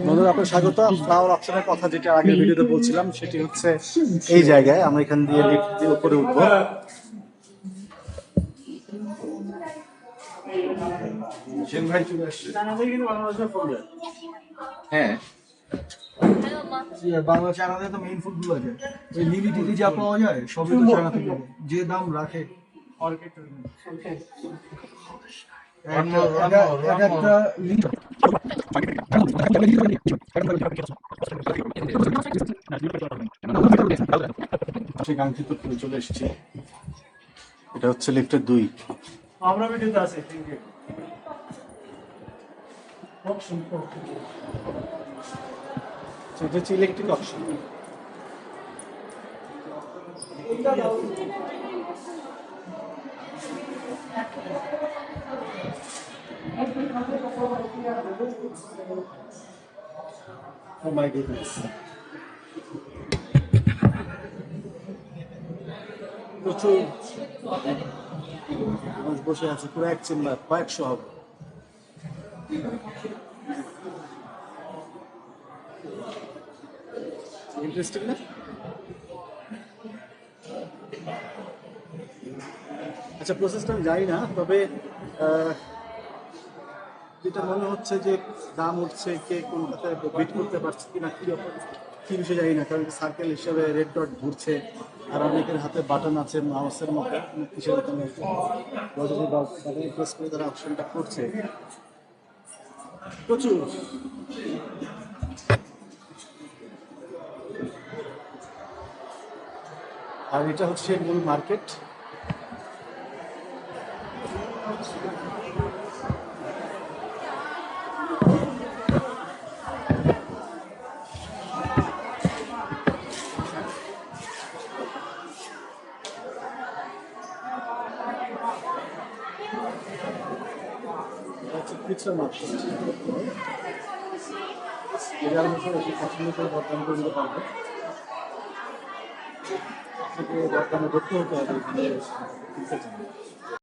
বন্ধুরা আপনার স্বাগত। ফ্লাওয়ার অপশনের কথা যেটা আগের ভিডিওতে বলছিলাম সেটি হচ্ছে এই জায়গায় আমরা এখান দিয়ে লিফট দিয়ে উপরে উঠবো। হ্যাঁ, বাংলা চায়নাতে তো মেইন ফুড গুলো আছে, ওই লিলি টিলি যা পাওয়া যায় সবই তো চায়না থেকে, যে দাম রাখে একটা লিটার। সেই কাঙ্ক্ষিত চলে এসেছি। এটা হচ্ছে লিফটের 2। আমরা ভিডিওতে আছে এটা হচ্ছে electric option. Oh my goodness. প্রচুর মানুষ বসে আছে, পুরো এক চেম্বার, কয়েকশো হবে। ইন্টারেস্টিং না? আচ্ছা, প্রসেসটা আমি জানি না, তবে যেটা মনে হচ্ছে যে দাম উঠছে, কে কোনটাতে বিট করতে পারছে কিনা কি বিষয় জানি না, কারণ সার্কেল হিসেবে রেড ডট ঘুরছে আর অনেকের হাতে বাটন আছে মাউসের মতো হিসেবে প্রেস করে তারা অপশনটা করছে। প্রচুর আর এটা হচ্ছে মূল মার্কেট। পিকচার মার্কেট এটার মধ্যে পছন্দ করে বর্তমান করে দিতে পারবে। দরকার করতে হতে হবে।